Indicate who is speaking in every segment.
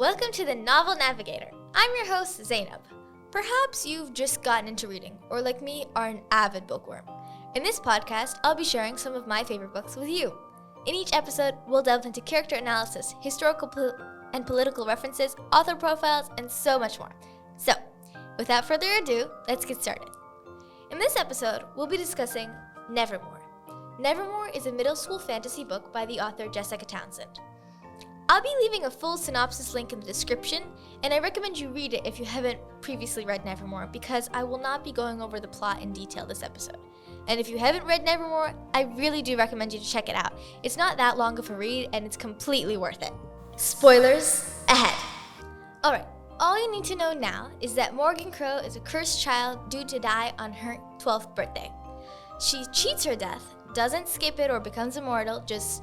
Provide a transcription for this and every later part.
Speaker 1: Welcome to the Novel Navigator. I'm your host, Zainab. Perhaps you've just gotten into reading, or like me, are an avid bookworm. In this podcast, I'll be sharing some of my favorite books with you. In each episode, we'll delve into character analysis, historical and political references, author profiles, and so much more. So, without further ado, let's get started. In this episode, we'll be discussing Nevermoor. Nevermoor is a middle school fantasy book by the author Jessica Townsend. I'll be leaving a full synopsis link in the description, and I recommend you read it if you haven't previously read Nevermoor, because I will not be going over the plot in detail this episode. And if you haven't read Nevermoor, I really do recommend you to check it out. It's not that long of a read, and it's completely worth it. Spoilers ahead. Alright, all you need to know now is that Morgan Crow is a cursed child due to die on her 12th birthday. She cheats her death, doesn't skip it or becomes immortal, just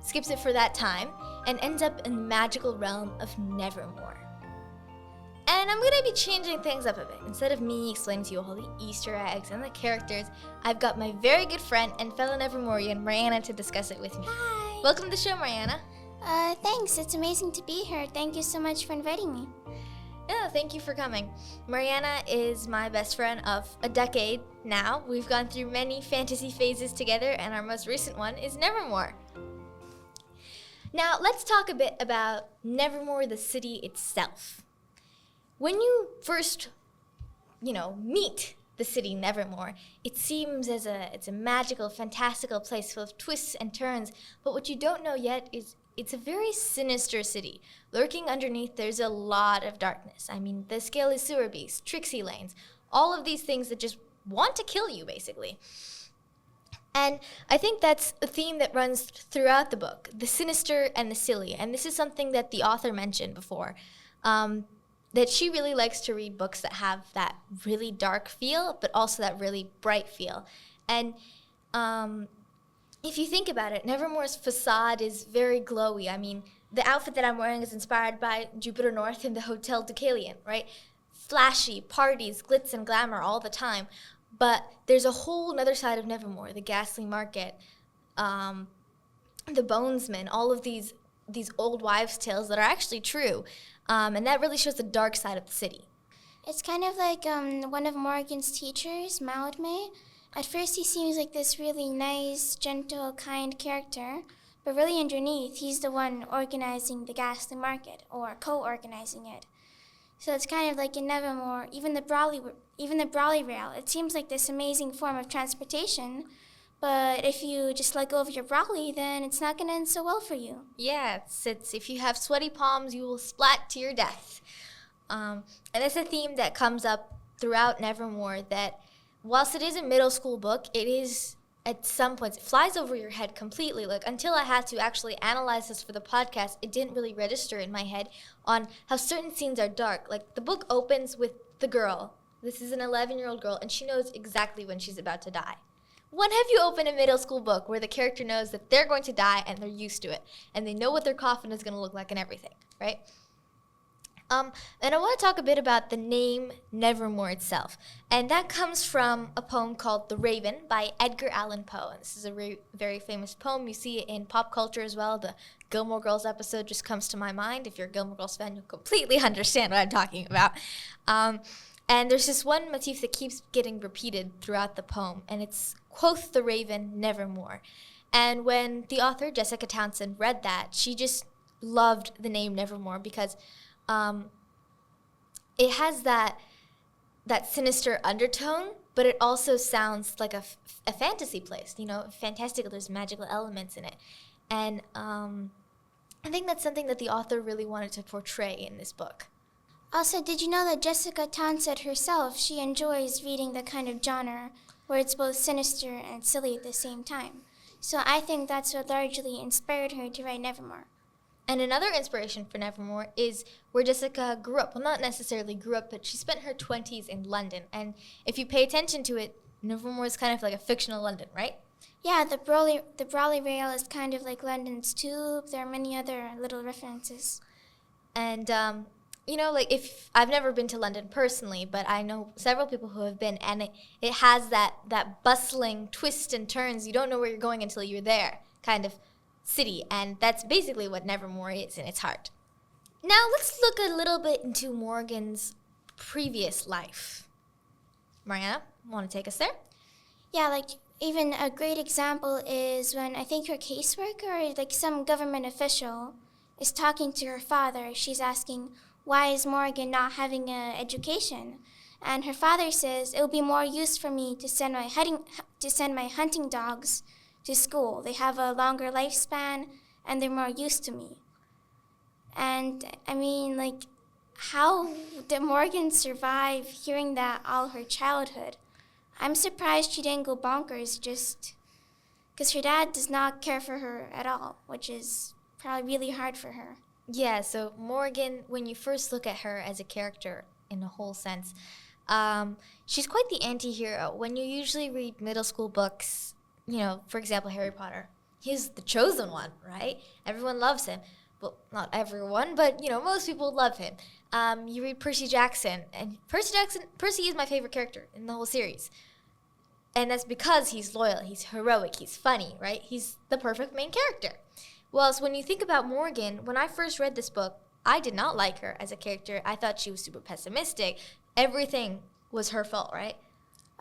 Speaker 1: skips it for that time, and ends up in the magical realm of Nevermoor. And I'm going to be changing things up a bit. Instead of me explaining to you all the Easter eggs and the characters, I've got my very good friend and fellow Nevermoorian, Mariana, to discuss it with me.
Speaker 2: Hi.
Speaker 1: Welcome to the show, Mariana.
Speaker 2: Thanks. It's amazing to be here. Thank you so much for inviting me.
Speaker 1: Yeah, thank you for coming. Mariana is my best friend of a decade now. We've gone through many fantasy phases together, and our most recent one is Nevermoor. Now, let's talk a bit about Nevermoor, the city itself. When you first, meet the city Nevermoor, it seems it's a magical, fantastical place full of twists and turns, but what you don't know yet is it's a very sinister city. Lurking underneath, there's a lot of darkness. I mean, the scaly sewer beasts, tricksy lanes, all of these things that just want to kill you, basically. And I think that's a theme that runs throughout the book, the sinister and the silly. And this is something that the author mentioned before, that she really likes to read books that have that really dark feel, but also that really bright feel. And if you think about it, Nevermoor's facade is very glowy. I mean, the outfit that I'm wearing is inspired by Jupiter North and the Hotel Deucalion, right? Flashy, parties, glitz and glamour all the time. But there's a whole other side of Nevermoor, the ghastly market, the bonesmen, all of these old wives' tales that are actually true. And that really shows the dark side of the city.
Speaker 2: It's kind of like one of Morgan's teachers, Maudme. At first he seems like this really nice, gentle, kind character, but really underneath he's the one organizing the ghastly market, or co-organizing it. So it's kind of like in Nevermoor, even the Brawley Rail, it seems like this amazing form of transportation, but if you just let go of your Brawley, then it's not going to end so well for you.
Speaker 1: Yeah, it's if you have sweaty palms, you will splat to your death. And it's a theme that comes up throughout Nevermoor, that whilst it is a middle school book, it is, at some points, it flies over your head completely. Like, until I had to actually analyze this for the podcast, it didn't really register in my head on how certain scenes are dark. Like, the book opens with the girl. This is an 11-year-old girl, and she knows exactly when she's about to die. When have you opened a middle school book where the character knows that they're going to die and they're used to it, and they know what their coffin is going to look like and everything, right? And I want to talk a bit about the name Nevermoor itself. And that comes from a poem called The Raven by Edgar Allan Poe. And this is a very famous poem. You see it in pop culture as well. The Gilmore Girls episode just comes to my mind. If you're a Gilmore Girls fan, you'll completely understand what I'm talking about. And there's this one motif that keeps getting repeated throughout the poem, and it's, "Quoth the raven, nevermore." And when the author, Jessica Townsend, read that, she just loved the name Nevermoor because it has that sinister undertone, but it also sounds like a fantasy place, fantastical. There's magical elements in it. And I think that's something that the author really wanted to portray in this book.
Speaker 2: Also, did you know that Jessica Townsend herself, she enjoys reading the kind of genre where it's both sinister and silly at the same time. So I think that's what largely inspired her to write Nevermoor.
Speaker 1: And another inspiration for Nevermoor is where Jessica grew up. Well, not necessarily grew up, but she spent her 20s in London. And if you pay attention to it, Nevermoor is kind of like a fictional London, right?
Speaker 2: Yeah, the Brawley Rail is kind of like London's Tube. There are many other little references.
Speaker 1: And, if I've never been to London personally, but I know several people who have been, and it has that bustling twists and turns. You don't know where you're going until you're there kind of city, and that's basically what Nevermoor is in its heart. Now let's look a little bit into Morgan's previous life. Mariana, want to take us there?
Speaker 2: Yeah, like even a great example is when I think her caseworker or like some government official is talking to her father. She's asking, why is Morgan not having an education? And her father says, it would be more use for me to send my hunting dogs to school. They have a longer lifespan and they're more used to me. And I mean, like, how did Morgan survive hearing that all her childhood? I'm surprised she didn't go bonkers just because her dad does not care for her at all, which is probably really hard for her.
Speaker 1: Yeah, so Morgan, when you first look at her as a character in a whole sense, she's quite the anti-hero. When you usually read middle school books, for example, Harry Potter, he's the chosen one, right? Everyone loves him. Well, not everyone, but, most people love him. You read Percy Jackson, and Percy is my favorite character in the whole series. And that's because he's loyal, he's heroic, he's funny, right? He's the perfect main character. Well, so when you think about Morgan, when I first read this book, I did not like her as a character. I thought she was super pessimistic. Everything was her fault, right?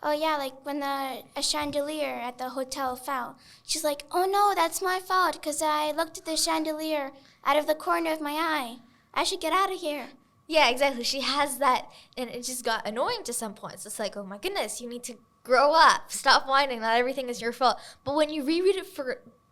Speaker 2: Oh yeah, like when a chandelier at the hotel fell. She's like, oh no, that's my fault because I looked at the chandelier out of the corner of my eye. I should get out of here.
Speaker 1: Yeah, exactly. She has that, and it just got annoying to some points. It's like, oh my goodness, you need to grow up. Stop whining. Not everything is your fault. But when you reread it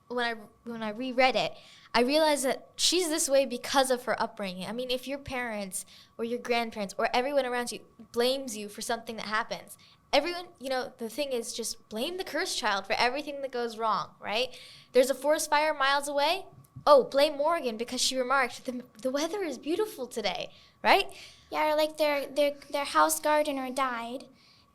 Speaker 1: when I reread it, I realized that she's this way because of her upbringing. I mean, if your parents or your grandparents or everyone around you blames you for something that happens, everyone, the thing is just blame the cursed child for everything that goes wrong, right? There's a forest fire miles away. Oh, blame Morgan because she remarked, the weather is beautiful today, right?
Speaker 2: Yeah, or like their house gardener died,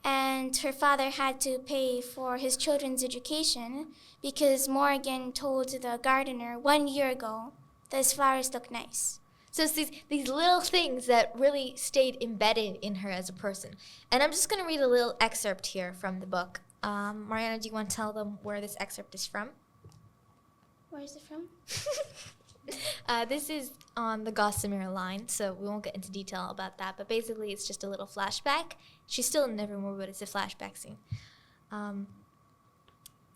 Speaker 2: and her father had to pay for his children's education because Morgan told the gardener 1 year ago that his flowers look nice.
Speaker 1: So it's these little things that really stayed embedded in her as a person. And I'm just going to read a little excerpt here from the book. Mariana, do you want to tell them where this excerpt is from?
Speaker 2: Where is it from?
Speaker 1: This is on the Gossamer line, so we won't get into detail about that. But basically, it's just a little flashback. She's still in Nevermoor, but it's a flashback scene.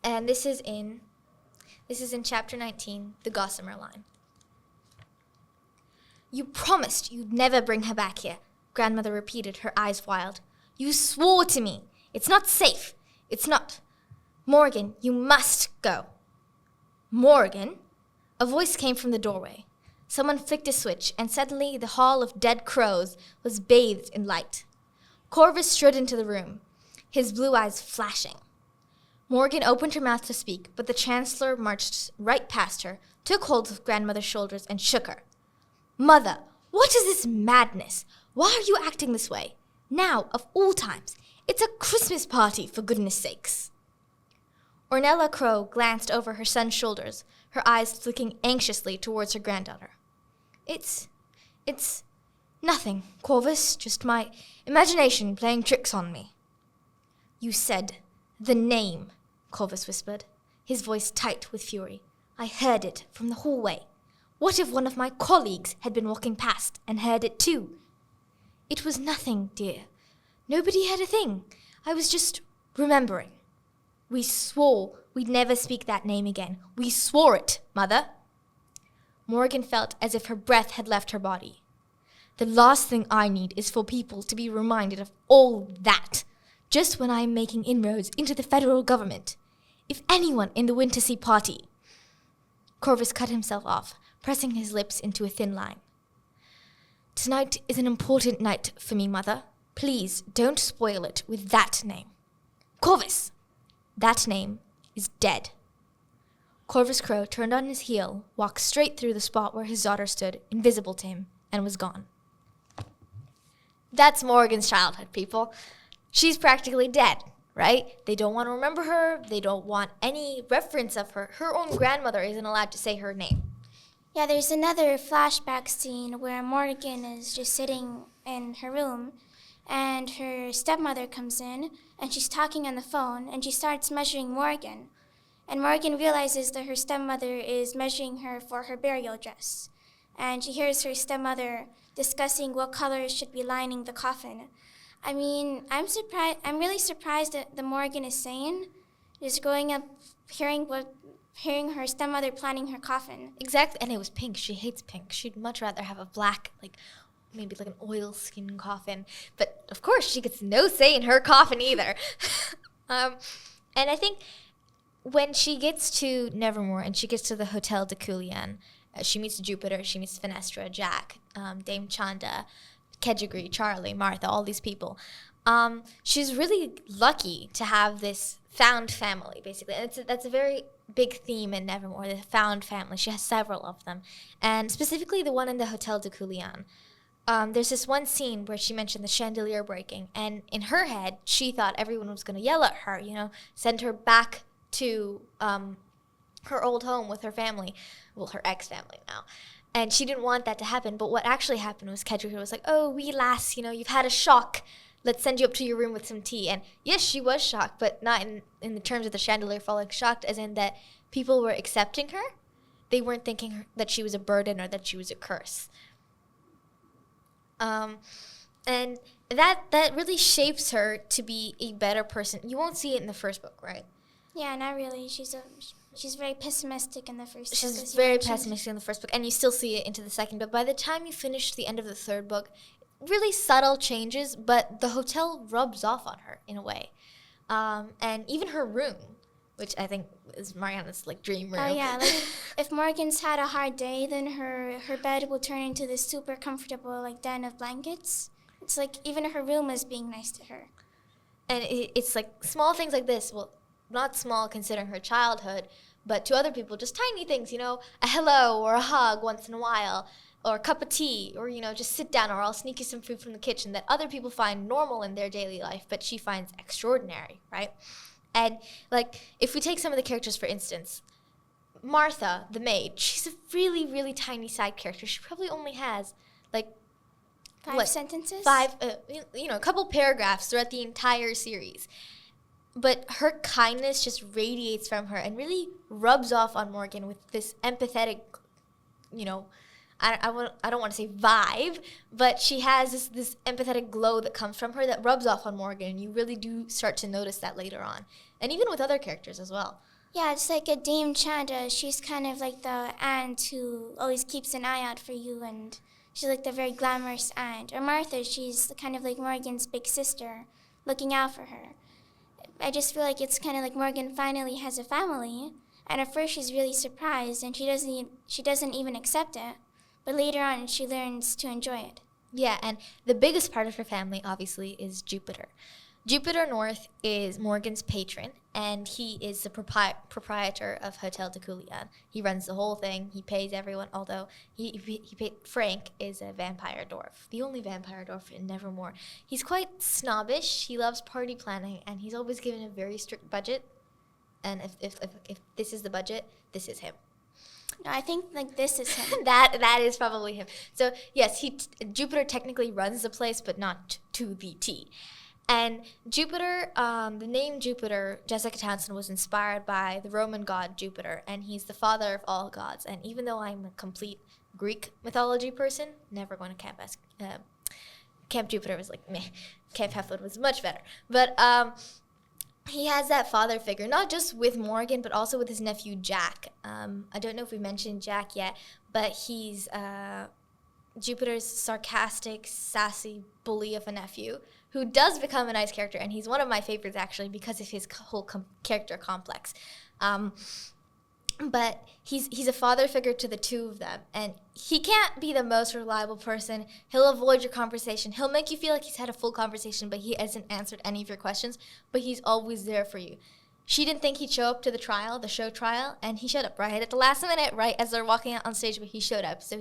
Speaker 1: And this is in chapter 19, the Gossamer line. You promised you'd never bring her back here, Grandmother repeated, her eyes wild. You swore to me. It's not safe. It's not. Morgan, you must go. Morgan? A voice came from the doorway. Someone flicked a switch, and suddenly the hall of dead crows was bathed in light. Corvus strode into the room, his blue eyes flashing. Morgan opened her mouth to speak, but the Chancellor marched right past her, took hold of Grandmother's shoulders, and shook her. Mother, what is this madness? Why are you acting this way? Now, of all times, it's a Christmas party, for goodness sakes. Ornella Crow glanced over her son's shoulders, her eyes looking anxiously towards her granddaughter. It's nothing, Corvus, just my imagination playing tricks on me. You said the name, Corvus whispered, his voice tight with fury. I heard it from the hallway. What if one of my colleagues had been walking past and heard it too? It was nothing, dear. Nobody heard a thing. I was just remembering. We swore we'd never speak that name again. We swore it, Mother. Morgan felt as if her breath had left her body. The last thing I need is for people to be reminded of all that, just when I am making inroads into the federal government. If anyone in the Wintersea party... Corvus cut himself off, pressing his lips into a thin line. Tonight is an important night for me, Mother. Please don't spoil it with that name. Corvus! That name is dead. Corvus Crow turned on his heel, walked straight through the spot where his daughter stood, invisible to him, and was gone. That's Morgan's childhood, people. She's practically dead, right? They don't want to remember her. They don't want any reference of her. Her own grandmother isn't allowed to say her name.
Speaker 2: Yeah, there's another flashback scene where Morgan is just sitting in her room, and her stepmother comes in, and she's talking on the phone, and she starts measuring Morgan. And Morgan realizes that her stepmother is measuring her for her burial dress. and she hears her stepmother discussing what colors should be lining the coffin. I mean, I'm really surprised at the Morgan is saying. Just growing up, hearing her stepmother planning her coffin.
Speaker 1: Exactly, and it was pink. She hates pink. She'd much rather have a black, like maybe like an oilskin coffin. But of course, she gets no say in her coffin either. And I think when she gets to Nevermoor and she gets to the Hotel de Coulian, she meets Jupiter, she meets Finestra, Jack, Dame Chanda, Kedjigri, Charlie, Martha, all these people. She's really lucky to have this found family, basically. And that's a very big theme in Nevermoor, the found family. She has several of them. And specifically the one in the Hotel de Coulian. There's this one scene where she mentioned the chandelier breaking. And in her head, she thought everyone was going to yell at her, send her back to her old home with her family. Well, her ex-family now. And she didn't want that to happen. But what actually happened was Kedjigri was like, oh, wee lass, you've had a shock. Let's send you up to your room with some tea. And yes, she was shocked, but not in the terms of the chandelier falling. Shocked as in that people were accepting her. They weren't thinking that she was a burden or that she was a curse. And that really shapes her to be a better person. You won't see it in the first book, right?
Speaker 2: Yeah, not really. She's very pessimistic in the first book.
Speaker 1: She's very pessimistic in the first book, and you still see it into the second book. By the time you finish the end of the third book, really subtle changes, but the hotel rubs off on her in a way. And even her room, which I think is Mariana's dream room.
Speaker 2: Oh yeah, if Morgan's had a hard day, then her bed will turn into this super comfortable den of blankets. It's like even her room is being nice to her.
Speaker 1: And it's small things like this. Well, not small considering her childhood, but to other people, just tiny things, a hello or a hug once in a while, or a cup of tea, or, just sit down, or I'll sneak you some food from the kitchen that other people find normal in their daily life, but she finds extraordinary, right? And, if we take some of the characters, for instance, Martha, the maid, she's a really, really tiny side character. She probably only has,
Speaker 2: five sentences?
Speaker 1: A couple paragraphs throughout the entire series. But her kindness just radiates from her and really rubs off on Morgan with this empathetic, I don't want to say vibe, but she has this empathetic glow that comes from her that rubs off on Morgan, and you really do start to notice that later on. And even with other characters as well.
Speaker 2: Yeah, it's like a Dame Chanda. She's kind of like the aunt who always keeps an eye out for you, and she's like the very glamorous aunt. Or Martha, she's kind of like Morgan's big sister, looking out for her. I just feel like it's kind of like Morgan finally has a family, and at first she's really surprised, and she doesn't even accept it. But later on, she learns to enjoy it.
Speaker 1: Yeah, and the biggest part of her family, obviously, is Jupiter. Jupiter North is Morgan's patron, and he is the proprietor of Hotel de Coulian. He runs the whole thing. He pays everyone, although Frank is a vampire dwarf, the only vampire dwarf in Nevermoor. He's quite snobbish. He loves party planning, and he's always given a very strict budget. And if this is the budget, this is him.
Speaker 2: No, I think this is him.
Speaker 1: that is probably him. So yes, Jupiter technically runs the place, but not to the T. And Jupiter, the name Jupiter, Jessica Townsend was inspired by the Roman god Jupiter, and he's the father of all gods. And even though I'm a complete Greek mythology person, never going to Camp Jupiter was meh. Camp Half-Blood was much better. But he has that father figure, not just with Morgan, but also with his nephew Jack. I don't know if we mentioned Jack yet, but he's Jupiter's sarcastic, sassy bully of a nephew who does become a nice character, and he's one of my favorites actually because of his whole character complex. But he's a father figure to the two of them, and he can't be the most reliable person. He'll avoid your conversation. He'll make you feel like he's had a full conversation, but he hasn't answered any of your questions, but he's always there for you. She didn't think he'd show up to the show trial, and he showed up right at the last minute, right as they're walking out on stage, but he showed up. So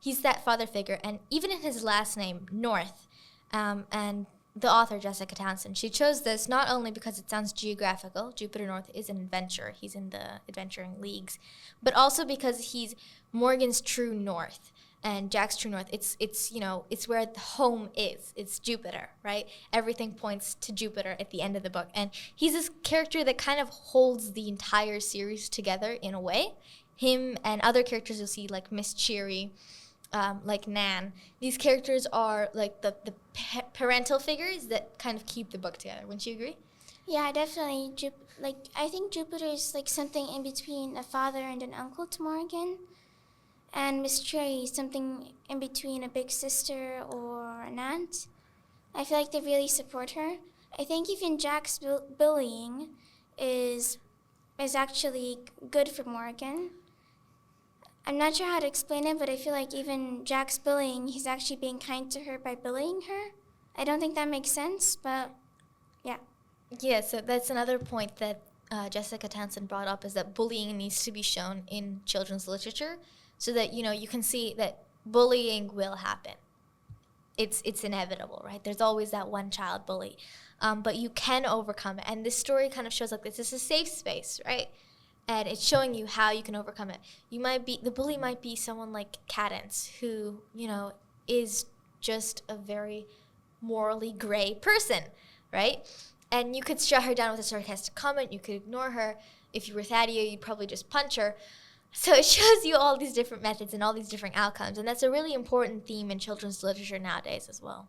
Speaker 1: he's that father figure, and even in his last name, North, and the author, Jessica Townsend, she chose this not only because it sounds geographical, Jupiter North is an adventurer, he's in the adventuring leagues, but also because he's Morgan's true north and Jack's true north. It's where the home is. It's Jupiter, right? Everything points to Jupiter at the end of the book. And he's this character that kind of holds the entire series together in a way. Him and other characters you'll see, like Miss Cheery, like Nan. These characters are like the parental figures that kind of keep the book together. Wouldn't you agree?
Speaker 2: Yeah, definitely. I think Jupiter is like something in between a father and an uncle to Morgan, and Miss Cherry is something in between a big sister or an aunt. I feel like they really support her. I think even Jack's bullying is actually good for Morgan. I'm not sure how to explain it, but I feel like even Jack's bullying, he's actually being kind to her by bullying her. I don't think that makes sense, but yeah.
Speaker 1: Yeah, so that's another point that Jessica Townsend brought up, is that bullying needs to be shown in children's literature so that, you can see that bullying will happen. It's inevitable, right? There's always that one child bully. But you can overcome it. And this story kind of shows like this is a safe space, right? And it's showing you how you can overcome it. The bully might be someone like Cadence, who, is just a very morally gray person, right? And you could shut her down with a sarcastic comment. You could ignore her. If you were Thadio, you'd probably just punch her. So it shows you all these different methods and all these different outcomes. And that's a really important theme in children's literature nowadays as well.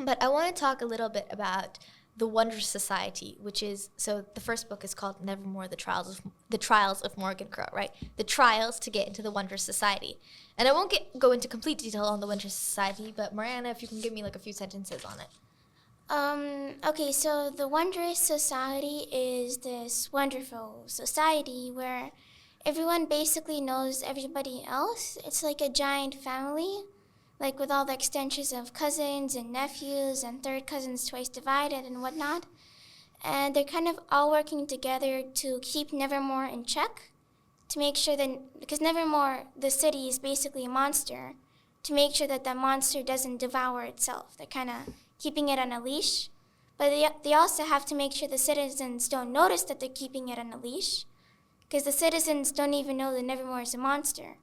Speaker 1: But I want to talk a little bit about the Wondrous Society, which is, so the first book is called Nevermoor, the Trials of Morgan Crow, right? The trials to get into the Wondrous Society. And I won't go into complete detail on the Wondrous Society, but Mariana, if you can give me like a few sentences on it.
Speaker 2: Okay, so the Wondrous Society is this wonderful society where everyone basically knows everybody else. It's like a giant family, like with all the extensions of cousins and nephews and third cousins twice divided and whatnot. And they're kind of all working together to keep Nevermoor in check, to make sure that, because Nevermoor, the city, is basically a monster, to make sure that that monster doesn't devour itself. They're kind of keeping it on a leash. But they also have to make sure the citizens don't notice that they're keeping it on a leash, because the citizens don't even know that Nevermoor is a monster.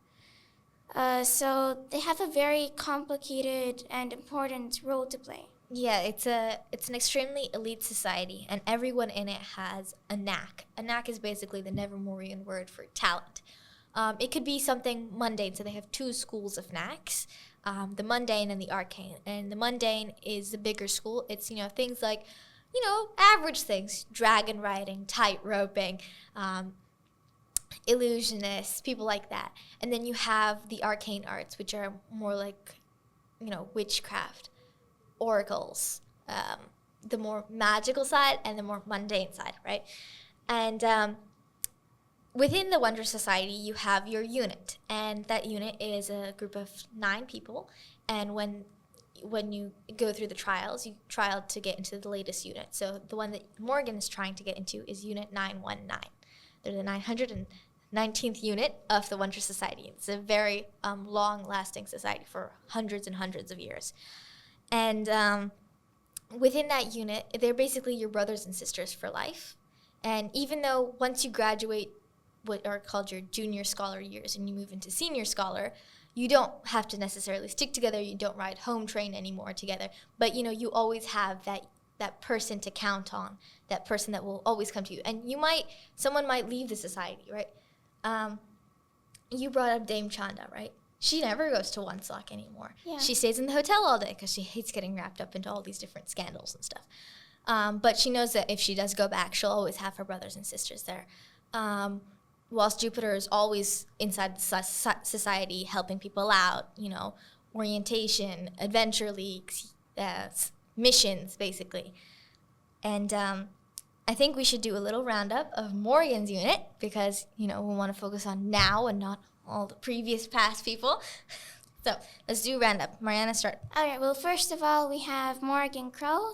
Speaker 2: So they have a very complicated and important role to play.
Speaker 1: Yeah, it's an extremely elite society, and everyone in it has a knack. A knack is basically the Nevermoorian word for talent. It could be something mundane, so they have two schools of knacks, the mundane and the arcane. And the mundane is the bigger school. It's, things like, average things, dragon riding, tight roping, illusionists, people like that. And then you have the arcane arts, which are more like, witchcraft, oracles, the more magical side and the more mundane side, right? And within the Wondrous Society, you have your unit, and that unit is a group of 9 people. And when you go through the trials, you trial to get into the latest unit. So the one that Morgan is trying to get into is Unit 919. They're the 919th unit of the Wondrous Society. It's a very long-lasting society for hundreds and hundreds of years. And within that unit, they're basically your brothers and sisters for life. And even though once you graduate what are called your junior scholar years and you move into senior scholar, you don't have to necessarily stick together. You don't ride home train anymore together. But, you always have that person to count on, that person that will always come to you. And someone might leave the society, right? You brought up Dame Chanda, right? She never goes to One Sock anymore. Yeah. She stays in the hotel all day because she hates getting wrapped up into all these different scandals and stuff. But she knows that if she does go back, she'll always have her brothers and sisters there. Whilst Jupiter is always inside the society helping people out, orientation, adventure leagues, missions, basically. And I think we should do a little roundup of Morgan's unit because, we want to focus on now and not all the previous past people. So let's do a roundup. Mariana, start.
Speaker 2: All right, well, first of all, we have Morgan Crow.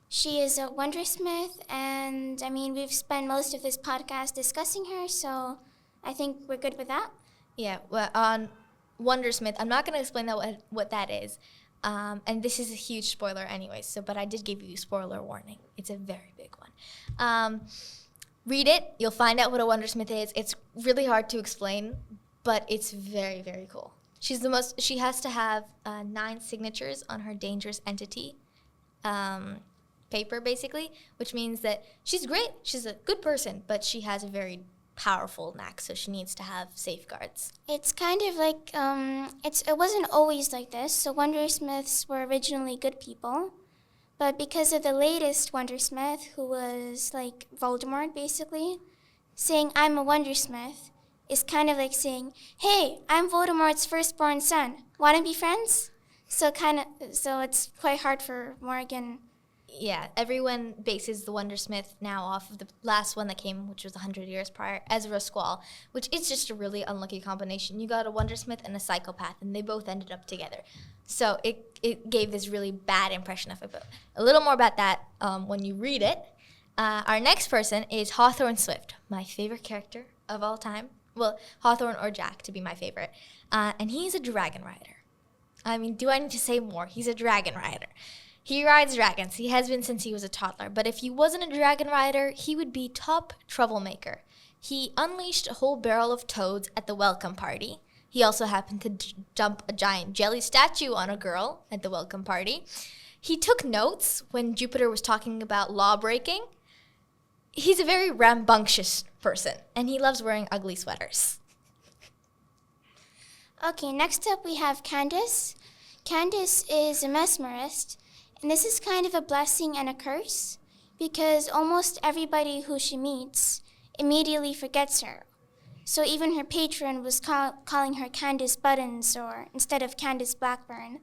Speaker 2: She is a Wondrosmith, and we've spent most of this podcast discussing her, so I think we're good with that.
Speaker 1: Yeah, well, on Wondrosmith, I'm not going to explain what that is, and this is a huge spoiler anyway, but I did give you a spoiler warning. It's a very big one. Read it. You'll find out what a Wondrosmith is. It's really hard to explain, but it's very, very cool. She has to have 9 signatures on her dangerous entity paper, basically, which means that she's great. She's a good person, but she has a very powerful knack, so she needs to have safeguards.
Speaker 2: It's kind of like, it wasn't always like this. So Wondersmiths were originally good people. But because of the latest Wondersmith, who was like Voldemort basically, saying I'm a Wondersmith is kind of like saying, hey, I'm Voldemort's firstborn son. Want to be friends? So it's quite hard for Morgan.
Speaker 1: Yeah, everyone bases the Wondersmith now off of the last one that came, which was 100 years prior, Ezra Squall, which is just a really unlucky combination. You got a Wondersmith and a psychopath, and they both ended up together. So it gave this really bad impression of it. But a little more about that when you read it. Our next person is Hawthorne Swift, my favorite character of all time. Well, Hawthorne or Jack to be my favorite. And he's a dragon rider. I mean, do I need to say more? He's a dragon rider. He rides dragons. He has been since he was a toddler. But if he wasn't a dragon rider, he would be top troublemaker. He unleashed a whole barrel of toads at the welcome party. He also happened to jump a giant jelly statue on a girl at the welcome party. He took notes when Jupiter was talking about law breaking. He's a very rambunctious person, and he loves wearing ugly sweaters.
Speaker 2: Okay, next up we have Candace. Candace is a mesmerist, and this is kind of a blessing and a curse because almost everybody who she meets immediately forgets her. So even her patron was calling her Candace Buttons or instead of Candace Blackburn.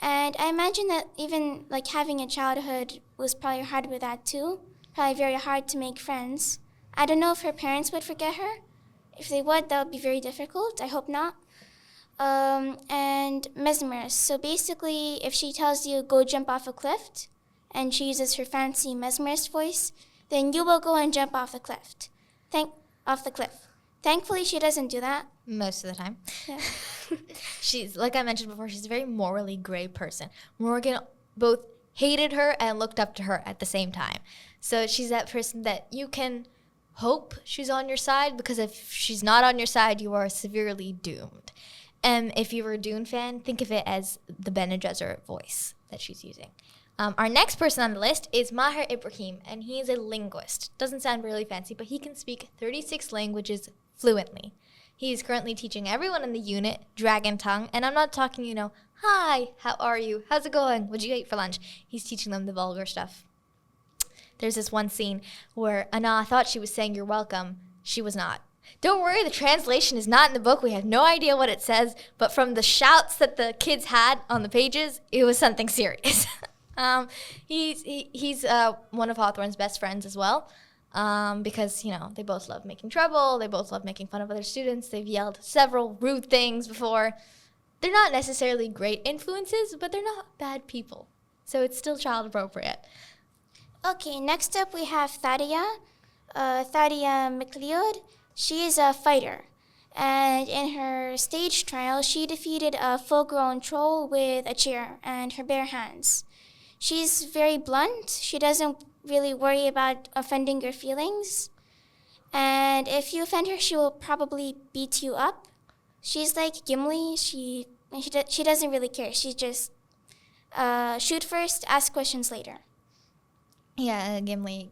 Speaker 2: And I imagine that even like having a childhood was probably hard with that too. Probably very hard to make friends. I don't know if her parents would forget her. If they would, that would be very difficult. I hope not. And mesmerist. So basically, if she tells you go jump off a cliff, and she uses her fancy mesmerist voice, then you will go and jump off the cliff. Off the cliff. Thankfully, she doesn't do that.
Speaker 1: Most of the time.
Speaker 2: Yeah.
Speaker 1: She's, like I mentioned before, she's a very morally gray person. Morgan both hated her and looked up to her at the same time. So she's that person that you can hope she's on your side, because if she's not on your side, you are severely doomed. And if you were a Dune fan, think of it as the Bene Gesserit voice that she's using. Our next person on the list is Maher Ibrahim, and he is a linguist. Doesn't sound really fancy, but he can speak 36 languages fluently. He is currently teaching everyone in the unit Dragon Tongue, and I'm not talking, hi, how are you? How's it going? What'd you eat for lunch? He's teaching them the vulgar stuff. There's this one scene where Anna thought she was saying you're welcome. She was not. Don't worry, the translation is not in the book. We have no idea what it says, but from the shouts that the kids had on the pages, it was something serious. He's one of Hawthorne's best friends as well, because, they both love making trouble. They both love making fun of other students. They've yelled several rude things before. They're not necessarily great influences, but they're not bad people. So it's still child appropriate.
Speaker 2: Okay, next up we have Thadia. Thadia McLeod. She is a fighter, and in her stage trial, she defeated a full-grown troll with a chair and her bare hands. She's very blunt. She doesn't really worry about offending your feelings, and if you offend her, she will probably beat you up. She's like Gimli. She doesn't really care. She just shoot first, ask questions later.
Speaker 1: Yeah, Gimli.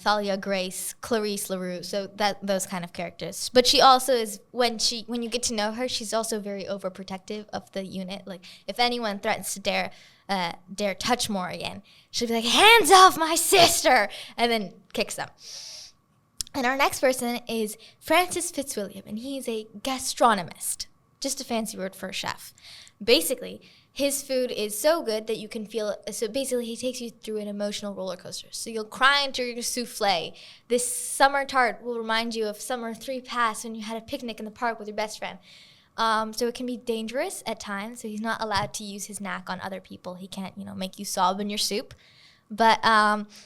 Speaker 1: Thalia Grace, Clarice LaRue, so those kind of characters. But she also is, when you get to know her, she's also very overprotective of the unit. Like, if anyone threatens to dare touch Morgan, she'll be like, hands off my sister, and then kicks them. And our next person is Francis Fitzwilliam, and he's a gastronomist, just a fancy word for a chef. Basically, his food is so good that you can feel it. So basically, he takes you through an emotional roller coaster. So you'll cry into your souffle. This summer tart will remind you of summer 3 past when you had a picnic in the park with your best friend. So it can be dangerous at times. So he's not allowed to use his knack on other people. He can't, make you sob in your soup. But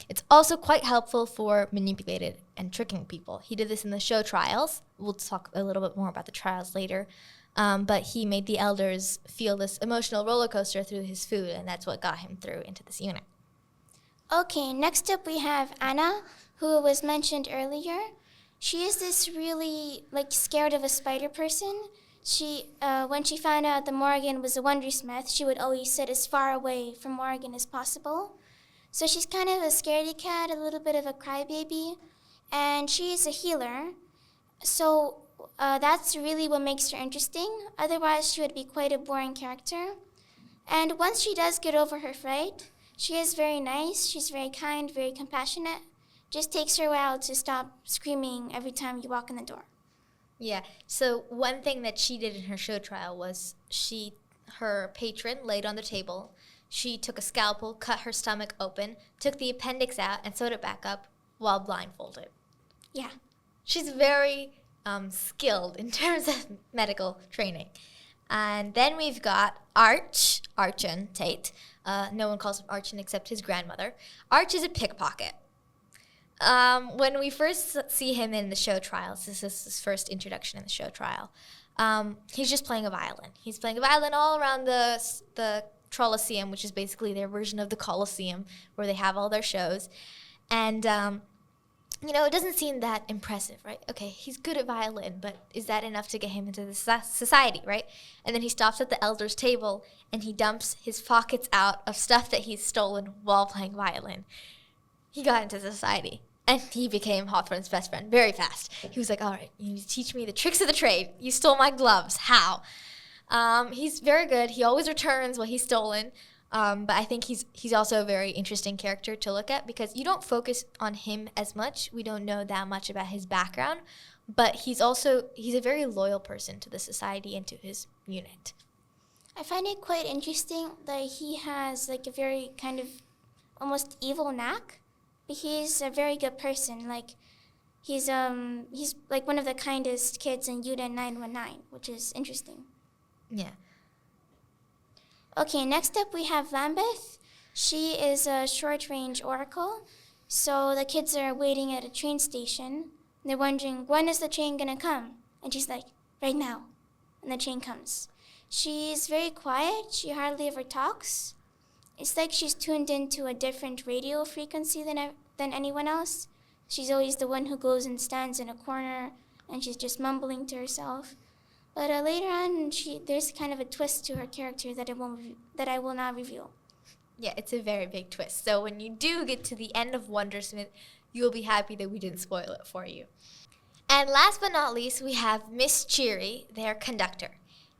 Speaker 1: it's also quite helpful for manipulating and tricking people. He did this in the show Trials. We'll talk a little bit more about the trials later. But he made the elders feel this emotional roller coaster through his food, and that's what got him through into this unit.
Speaker 2: Okay, next up we have Anna, who was mentioned earlier. She is this really, scared of a spider person. She, when she found out that Morgan was a Wondersmith, she would always sit as far away from Morgan as possible. So she's kind of a scaredy cat, a little bit of a crybaby. and she is a healer. So that's really what makes her interesting. Otherwise, she would be quite a boring character. And once she does get over her fright, she is very nice. She's very kind, very compassionate. Just takes her a while to stop screaming every time you walk in the door.
Speaker 1: Yeah. So one thing that she did in her show trial was her patron laid on the table. She took a scalpel, cut her stomach open, took the appendix out, and sewed it back up while blindfolded.
Speaker 2: Yeah.
Speaker 1: She's very skilled in terms of medical training. And then we've got Archon Tate. No one calls him Archon except his grandmother. Arch is a pickpocket. When we first see him in the show trials, this is his first introduction in the show trial, he's just playing a violin. He's playing a violin all around the Trolloceum, which is basically their version of the Colosseum, where they have all their shows. And, it doesn't seem that impressive, right? Okay, he's good at violin, but is that enough to get him into the society, right? And then he stops at the elder's table, and he dumps his pockets out of stuff that he's stolen while playing violin. He got into society, and he became Hawthorne's best friend very fast. He was like, all right, you need to teach me the tricks of the trade. You stole my gloves. How? He's very good. He always returns what he's stolen. But I think he's also a very interesting character to look at because you don't focus on him as much. We don't know that much about his background. But he's a very loyal person to the society and to his unit.
Speaker 2: I find it quite interesting that he has like a very kind of almost evil knack. But he's a very good person. Like he's like one of the kindest kids in Unit 919, which is interesting.
Speaker 1: Yeah.
Speaker 2: Okay, next up we have Lambeth. She is a short-range oracle. So the kids are waiting at a train station. They're wondering, when is the train gonna come? And she's like, right now. And the train comes. She's very quiet. She hardly ever talks. It's like she's tuned into a different radio frequency than anyone else. She's always the one who goes and stands in a corner, and she's just mumbling to herself. But later on, there's kind of a twist to her character that I will not reveal.
Speaker 1: Yeah, it's a very big twist. So when you do get to the end of Wondersmith, you'll be happy that we didn't spoil it for you. And last but not least, we have Miss Cheery, their conductor.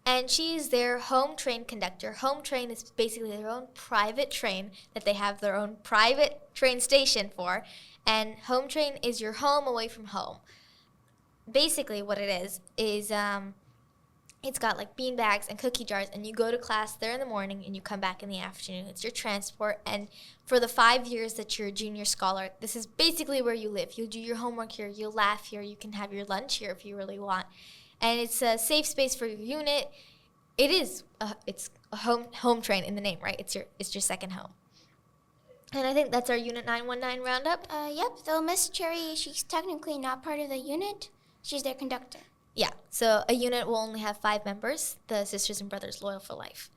Speaker 1: And she's their home train conductor. Home train is basically their own private train that they have their own private train station for. And home train is your home away from home. Basically what it is it's got like bean bags and cookie jars, and you go to class there in the morning and you come back in the afternoon. It's your transport, and for the 5 years that you're a junior scholar, this is basically where you live. You'll do your homework here, you'll laugh here, you can have your lunch here if you really want. And it's a safe space for your unit. It's a home train in the name, right? It's your second home. And I think that's our Unit 919 roundup.
Speaker 2: Yep, though Miss Cherry, she's technically not part of the unit. She's their conductor.
Speaker 1: Yeah, so a unit will only have 5 members, the Sisters and Brothers Loyal for Life.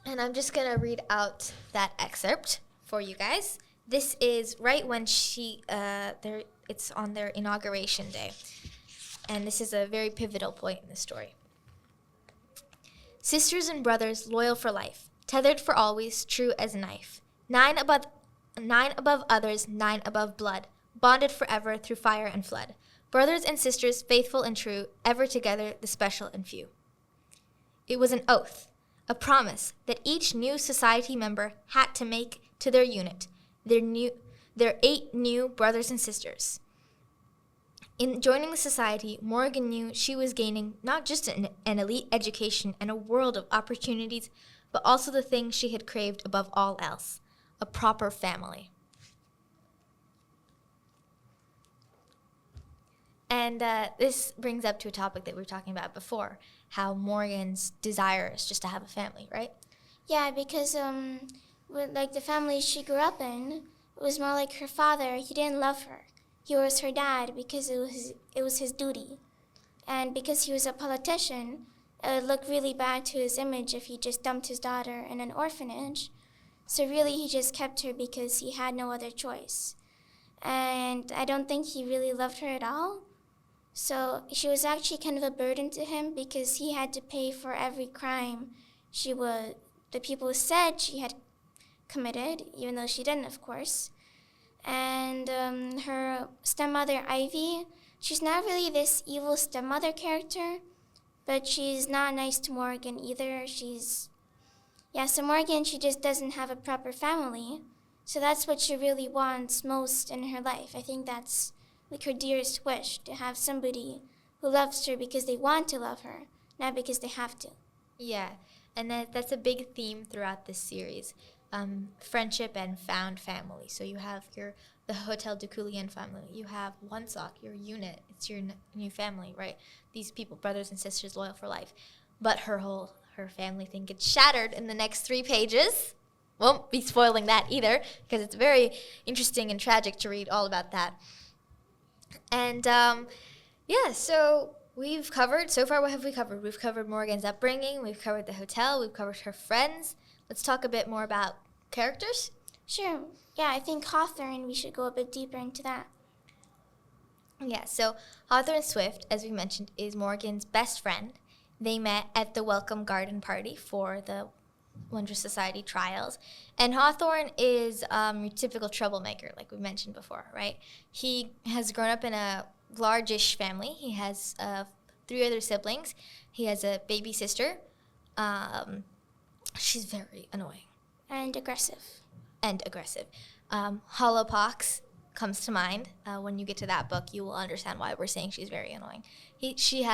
Speaker 1: And I'm just going to read out that excerpt for you guys. This is right when it's on their inauguration day. And this is a very pivotal point in the story. Sisters and brothers loyal for life, tethered for always, true as a knife. 9 above others, 9 above blood, bonded forever through fire and flood. Brothers and sisters, faithful and true, ever together, the special and few. It was an oath, a promise that each new society member had to make to their unit, their 8 new brothers and sisters. In joining the society, Morgan knew she was gaining not just an elite education and a world of opportunities, but also the thing she had craved above all else, a proper family. And this brings up to a topic that we were talking about before, how Morgan's desire is just to have a family, right?
Speaker 2: Yeah, because like the family she grew up in, it was more like her father. He didn't love her. He was her dad because it was his duty. And because he was a politician, it would look really bad to his image if he just dumped his daughter in an orphanage. So really he just kept her because he had no other choice. And I don't think he really loved her at all. So she was actually kind of a burden to him because he had to pay for every crime the people said she had committed, even though she didn't, of course. And her stepmother, Ivy, she's not really this evil stepmother character, but she's not nice to Morgan either. So Morgan, she just doesn't have a proper family. So that's what she really wants most in her life. I think that's like her dearest wish, to have somebody who loves her because they want to love her, not because they have to.
Speaker 1: Yeah, and that's a big theme throughout this series. Friendship and found family. So you have the Hotel de Coulian family. You have One Sock, your unit. It's your new family, right? These people, brothers and sisters, loyal for life. But her family thing gets shattered in the next 3 pages. Won't be spoiling that either, because it's very interesting and tragic to read all about that. And so we've covered, so far what have we covered? We've covered Morgan's upbringing, we've covered the hotel, we've covered her friends. Let's talk a bit more about characters.
Speaker 2: Sure. Yeah, I think Hawthorne, we should go a bit deeper into that.
Speaker 1: Yeah, so Hawthorne Swift, as we mentioned, is Morgan's best friend. They met at the welcome garden party for the Wondrous Society trials. And Hawthorne is your typical troublemaker, like we mentioned before, right? He has grown up in a large-ish family. He has 3 other siblings. He has a baby sister. She's very annoying.
Speaker 2: And aggressive.
Speaker 1: Hollowpox comes to mind. When you get to that book, you will understand why we're saying she's very annoying. He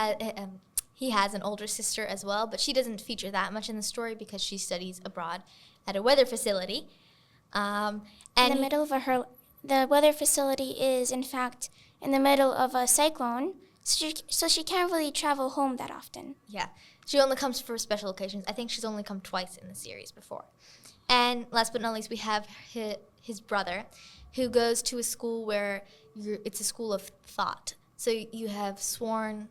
Speaker 1: has an older sister as well, but she doesn't feature that much in the story because she studies abroad at a weather facility. The
Speaker 2: weather facility is, in fact, in the middle of a cyclone, so she can't really travel home that often.
Speaker 1: Yeah, she only comes for special occasions. I think she's only come twice in the series before. And last but not least, we have his brother, who goes to a school where it's a school of thought. So you have sworn,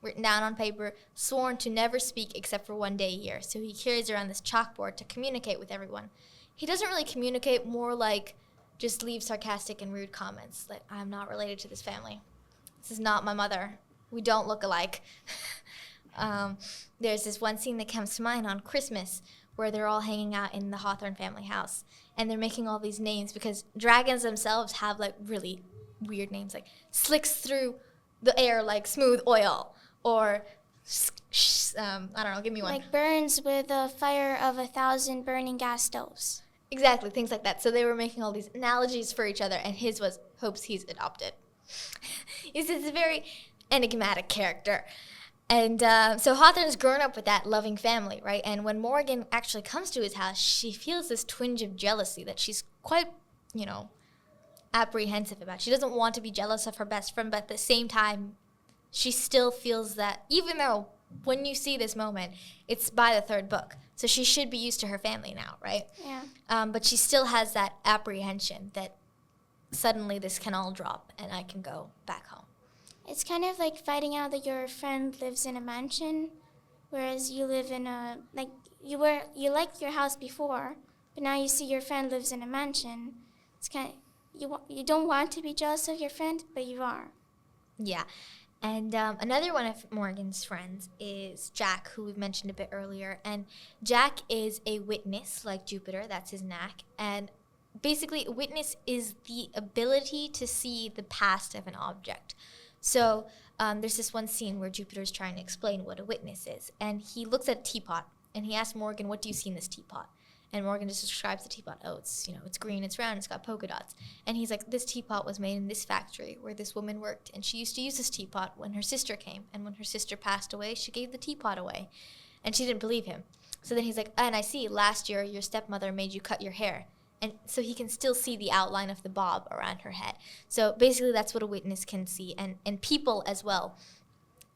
Speaker 1: written down on paper, sworn to never speak except for 1 day a year. So he carries around this chalkboard to communicate with everyone. He doesn't really communicate, more like just leave sarcastic and rude comments, like, I'm not related to this family. This is not my mother. We don't look alike. There's this one scene that comes to mind on Christmas where they're all hanging out in the Hawthorne family house, and they're making all these names because dragons themselves have like really weird names, like slicks through the air like smooth oil, or I don't know, give me one.
Speaker 2: Like burns with the fire of 1,000 burning gas stoves.
Speaker 1: Exactly, things like that. So they were making all these analogies for each other, and his was hopes he's adopted. He's a very enigmatic character. And so Hawthorne's grown up with that loving family, right? And when Morgan actually comes to his house, she feels this twinge of jealousy that she's quite, apprehensive about. She doesn't want to be jealous of her best friend, but at the same time, she still feels that, even though when you see this moment, it's by the 3rd book, so she should be used to her family now, right?
Speaker 2: Yeah.
Speaker 1: But she still has that apprehension that suddenly this can all drop and I can go back home.
Speaker 2: It's kind of like finding out that your friend lives in a mansion, whereas you live in you liked your house before, but now you see your friend lives in a mansion. It's kind of, you don't want to be jealous of your friend, but you are.
Speaker 1: Yeah. And another one of Morgan's friends is Jack, who we've mentioned a bit earlier. And Jack is a witness, like Jupiter. That's his knack. And basically, a witness is the ability to see the past of an object. So there's this one scene where Jupiter's trying to explain what a witness is. And he looks at a teapot, and he asks Morgan, what do you see in this teapot? And Morgan just describes the teapot. Oh, it's green, it's round, it's got polka dots. And he's like, this teapot was made in this factory where this woman worked, and she used to use this teapot when her sister came. And when her sister passed away, she gave the teapot away. And she didn't believe him. So then he's like, and I see, last year your stepmother made you cut your hair. And so he can still see the outline of the bob around her head. So basically that's what a witness can see. And people as well.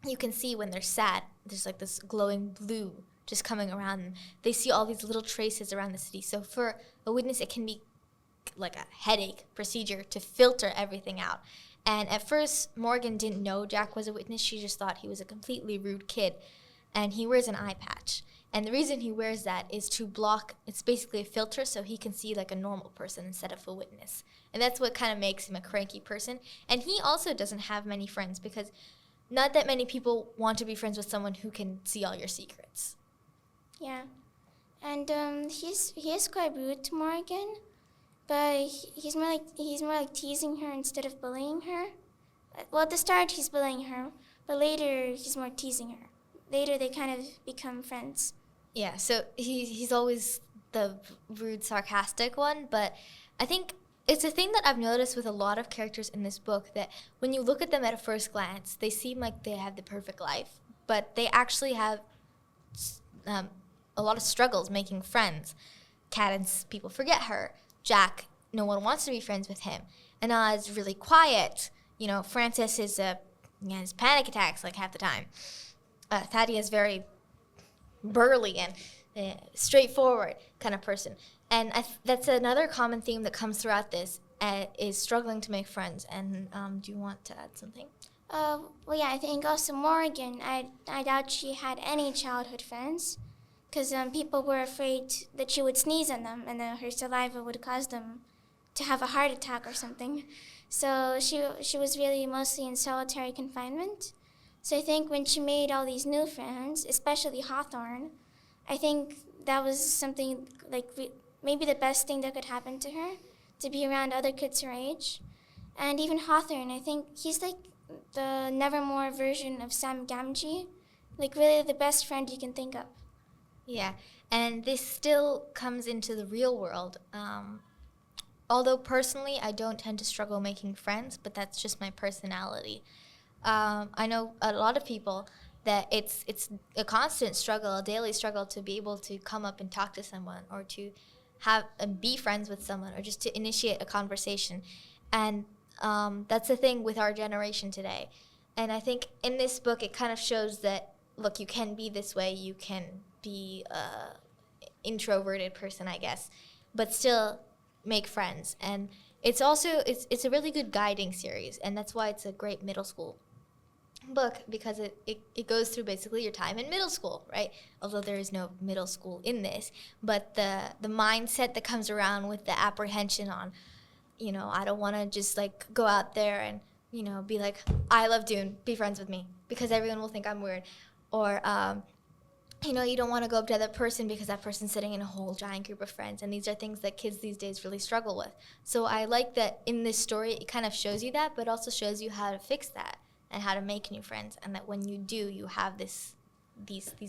Speaker 1: You can see when they're sad, there's like this glowing blue just coming around them. They see all these little traces around the city. So for a witness, it can be like a headache procedure to filter everything out. And at first, Morgan didn't know Jack was a witness. She just thought he was a completely rude kid. And he wears an eye patch. And the reason he wears that is to block, it's basically a filter so he can see like a normal person instead of a witness. And that's what kind of makes him a cranky person. And he also doesn't have many friends because not that many people want to be friends with someone who can see all your secrets.
Speaker 2: Yeah. And he is quite rude to Morgan. but he's more like teasing her instead of bullying her. Well, at the start he's bullying her, but later he's more teasing her. Later they kind of become friends.
Speaker 1: Yeah, so he's always the rude, sarcastic one, but I think it's a thing that I've noticed with a lot of characters in this book that when you look at them at a first glance, they seem like they have the perfect life, but they actually have um, a lot of struggles making friends. Cadence, people forget her. Jack, no one wants to be friends with him. Anna is really quiet. Francis is has panic attacks like half the time. Thaddeus is very burly and straightforward kind of person. And that's another common theme that comes throughout this is struggling to make friends. And do you want to add something?
Speaker 2: Well, yeah, I think also Morgan, I doubt she had any childhood friends because people were afraid that she would sneeze on them and her saliva would cause them to have a heart attack or something. So she was really mostly in solitary confinement. So I think when she made all these new friends, especially Hawthorne, I think that was something like maybe the best thing that could happen to her, to be around other kids her age. And even Hawthorne, I think he's like the Nevermoor version of Sam Gamgee, like really the best friend you can think of.
Speaker 1: Yeah, and this still comes into the real world. Although personally, I don't tend to struggle making friends, but that's just my personality. I know a lot of people that it's a constant struggle, a daily struggle to be able to come up and talk to someone or to have and be friends with someone or just to initiate a conversation. And that's the thing with our generation today. And I think in this book, it kind of shows that, look, you can be this way. You can be a introverted person, I guess, but still make friends. And it's also, it's a really good guiding series. And that's why it's a great middle school book, because it goes through basically your time in middle school, right? Although there is no middle school in this, but the mindset that comes around with the apprehension on, I don't want to just like go out there and be like, I love Dune, be friends with me, because everyone will think I'm weird, or you don't want to go up to that person because that person's sitting in a whole giant group of friends, and these are things that kids these days really struggle with. So I like that in this story it kind of shows you that, but also shows you how to fix that and how to make new friends, and that when you do, you have these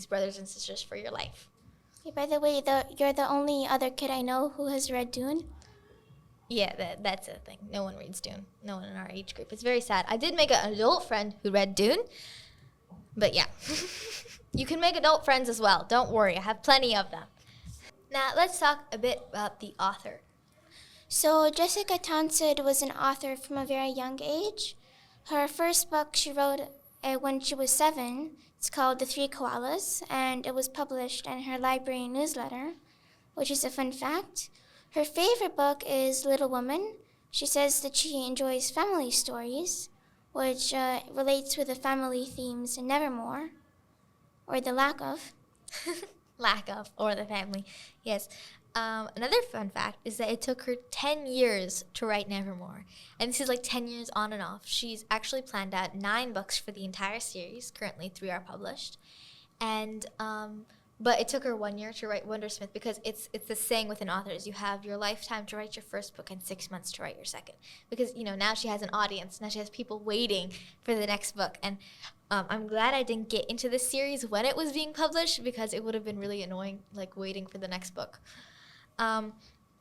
Speaker 1: brothers and sisters for your life.
Speaker 2: Hey, by the way, you're the only other kid I know who has read Dune.
Speaker 1: Yeah, that's a thing. No one reads Dune. No one in our age group. It's very sad. I did make an adult friend who read Dune, but yeah. You can make adult friends as well. Don't worry. I have plenty of them. Now, let's talk a bit about the author.
Speaker 2: So Jessica Townsend was an author from a very young age. Her first book she wrote when she was 7. It's called The Three Koalas, and it was published in her library newsletter, which is a fun fact. Her favorite book is Little Woman. She says that she enjoys family stories, which relates with the family themes in Nevermoor, or the lack of.
Speaker 1: Lack of, or the family. Yes. Another fun fact is that it took her 10 years to write Nevermoor. And this is like 10 years on and off. She's actually planned out 9 books for the entire series. Currently, 3 are published. And but it took her 1 year to write Wondersmith, because it's the saying with an author is you have your lifetime to write your first book and 6 months to write your second. Because, now she has an audience. Now she has people waiting for the next book. And I'm glad I didn't get into this series when it was being published, because it would have been really annoying, like waiting for the next book. And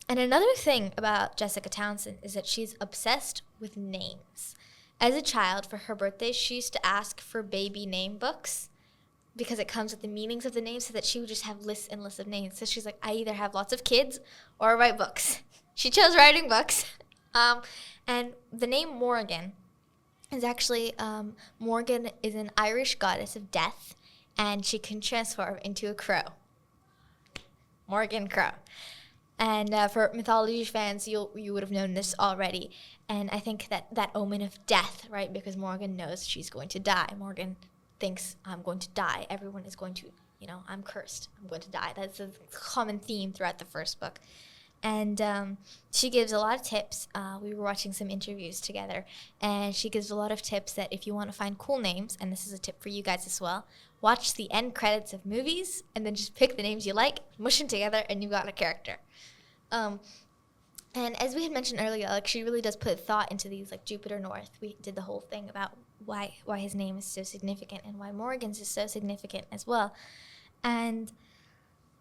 Speaker 1: another thing about Jessica Townsend is that she's obsessed with names. As a child, for her birthday, she used to ask for baby name books, because it comes with the meanings of the names, so that she would just have lists and lists of names. So she's like, I either have lots of kids or write books. She chose writing books. And the name Morgan is actually, Morgan is an Irish goddess of death, and she can transform into a crow. Morgan Crow. And for mythology fans, you would have known this already. And I think that omen of death, right? Because Morgan knows she's going to die. Morgan thinks, I'm going to die. Everyone is going to, I'm cursed. I'm going to die. That's a common theme throughout the first book. And she gives a lot of tips. We were watching some interviews together, and she gives a lot of tips that if you want to find cool names, and this is a tip for you guys as well, watch the end credits of movies and then just pick the names you like, mush them together, and you've got a character. And as we had mentioned earlier, like she really does put thought into these, like Jupiter North. We did the whole thing about why his name is so significant and why Morgan's is so significant as well. And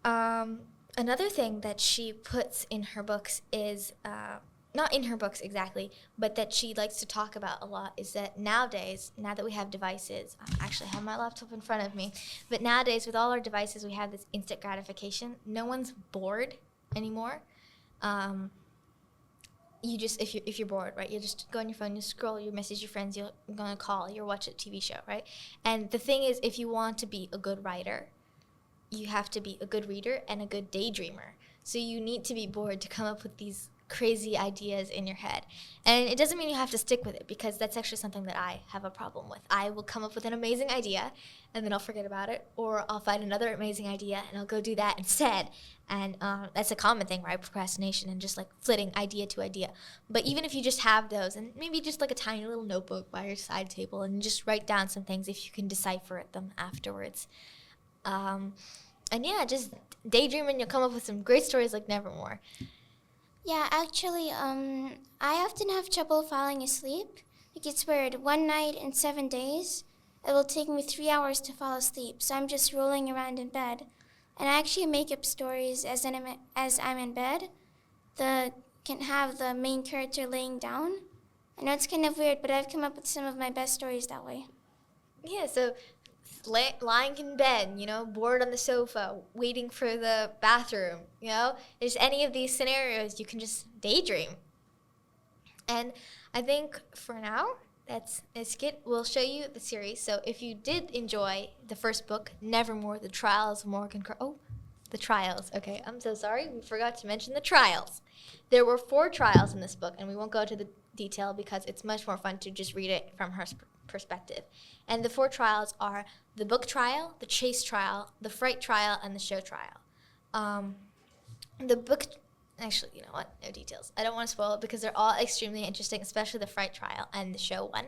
Speaker 1: another thing that she puts in her books is, not in her books exactly, but that she likes to talk about a lot, is that nowadays, now that we have devices, I actually have my laptop in front of me, but nowadays with all our devices, we have this instant gratification. No one's bored anymore. You just, if you're bored, right, you just go on your phone, you scroll, you message your friends, you're going to call, you'll watch a TV show, right? And the thing is, if you want to be a good writer, you have to be a good reader and a good daydreamer. So you need to be bored to come up with these crazy ideas in your head. And it doesn't mean you have to stick with it, because that's actually something that I have a problem with. I will come up with an amazing idea and then I'll forget about it, or I'll find another amazing idea and I'll go do that instead. And that's a common thing, right? Procrastination and just like flitting idea to idea. But even if you just have those, and maybe just like a tiny little notebook by your side table, and just write down some things if you can decipher them afterwards. And yeah, just daydream and you'll come up with some great stories like Nevermoor.
Speaker 2: Yeah, actually, I often have trouble falling asleep. Like, it's weird. One night in 7 days, it will take me 3 hours to fall asleep, so I'm just rolling around in bed. And I actually make up stories as I'm in bed that can have the main character laying down. I know it's kind of weird, but I've come up with some of my best stories that way.
Speaker 1: Yeah, so lying in bed, bored on the sofa, waiting for the bathroom, there's any of these scenarios, you can just daydream. And I think for now, that's it. We'll show you the series. So if you did enjoy the first book, Nevermoor, The Trials of Morgan Crow. Oh, the trials. Okay, I'm so sorry. We forgot to mention the trials. There were 4 trials in this book, and we won't go into the detail because it's much more fun to just read it from her perspective. And the 4 trials are the book trial, the chase trial, the fright trial, and the show trial. The book, actually, you know what? No details. I don't want to spoil it because they're all extremely interesting, especially the fright trial and the show one.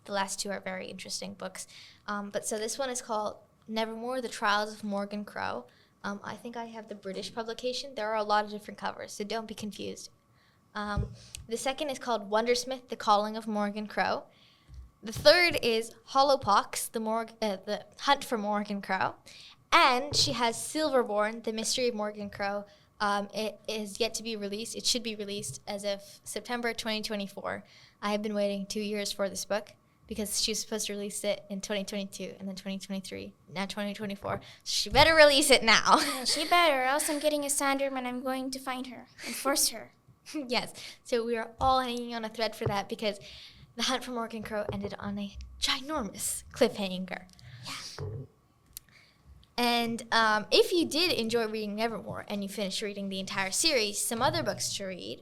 Speaker 1: The last 2 are very interesting books. But so this one is called Nevermoor, The Trials of Morgan Crow. I think I have the British publication. There are a lot of different covers, so don't be confused. The second is called Wondersmith, The Calling of Morgan Crow. The third is Hollowpox, the Hunt for Morgan Crow. And she has Silverborn, The Mystery of Morgan Crow. It is yet to be released. It should be released as of September 2024. I have been waiting 2 years for this book because she was supposed to release it in 2022 and then 2023, now 2024. So she better release it now.
Speaker 2: Yeah, she better, or else I'm getting a Sandworm and I'm going to find her and force her.
Speaker 1: Yes, so we are all hanging on a thread for that because The Hunt for Morgan Crow ended on a ginormous cliffhanger. Yeah. And if you did enjoy reading Nevermoor and you finished reading the entire series, some other books to read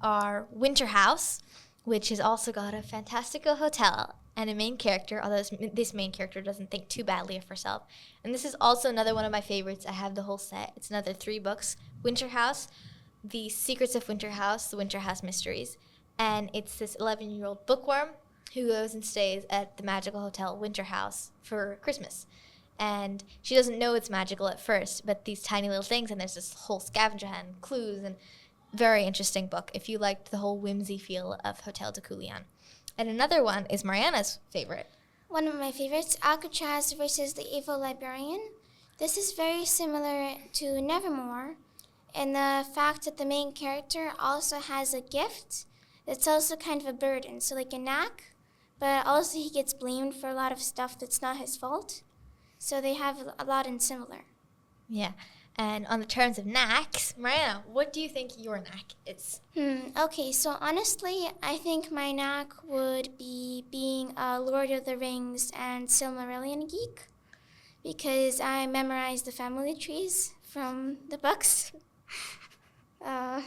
Speaker 1: are Winter House, which has also got a fantastical hotel and a main character, although this main character doesn't think too badly of herself. And this is also another one of my favorites. I have the whole set. It's another 3 books. Winter House, The Secrets of Winter House, The Winter House Mysteries. And it's this 11-year-old bookworm who goes and stays at the magical hotel Winter House for Christmas. And she doesn't know it's magical at first, but these tiny little things, and there's this whole scavenger hunt, clues, and very interesting book if you liked the whole whimsy feel of Hotel de Coulion. And another one is Mariana's favorite.
Speaker 2: One of my favorites, Alcatraz versus the Evil Librarian. This is very similar to Nevermoor in the fact that the main character also has a gift that's also kind of a burden, so like a knack, but also he gets blamed for a lot of stuff that's not his fault. So they have a lot in similar.
Speaker 1: Yeah. And on the terms of knacks, Mariana, what do you think your knack is?
Speaker 2: Okay, so honestly, I think my knack would be being a Lord of the Rings and Silmarillion geek, because I memorized the family trees from the books. Well,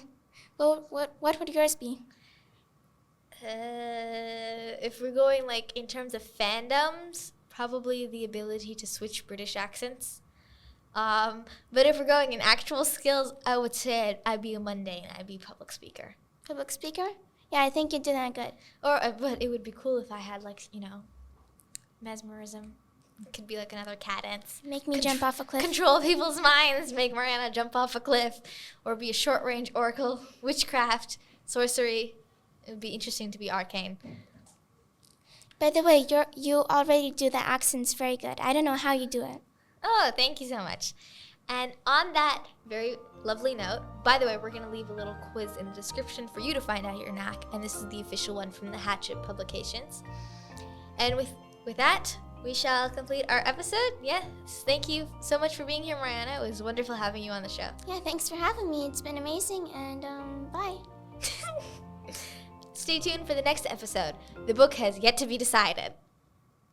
Speaker 2: what would yours be?
Speaker 1: If we're going like in terms of fandoms, probably the ability to switch British accents. But if we're going in actual skills, I would say I'd be a mundane. I'd be public speaker.
Speaker 2: Public speaker? Yeah, I think you did that good.
Speaker 1: But it would be cool if I had mesmerism. It could be like another cadence.
Speaker 2: Make me jump off a cliff.
Speaker 1: Control people's minds. Make Mariana jump off a cliff. Or be a short-range oracle. Witchcraft. sorcery. It would be interesting to be arcane.
Speaker 2: By the way, you already do the accents very good. I don't know how you do it.
Speaker 1: Oh, thank you so much. And on that very lovely note, by the way, we're going to leave a little quiz in the description for you to find out your knack. And this is the official one from the Hatchet Publications. And with that, we shall complete our episode. Yes, thank you so much for being here, Mariana. It was wonderful having you on the show.
Speaker 2: Yeah, thanks for having me. It's been amazing, and bye.
Speaker 1: Stay tuned for the next episode. The book has yet to be decided.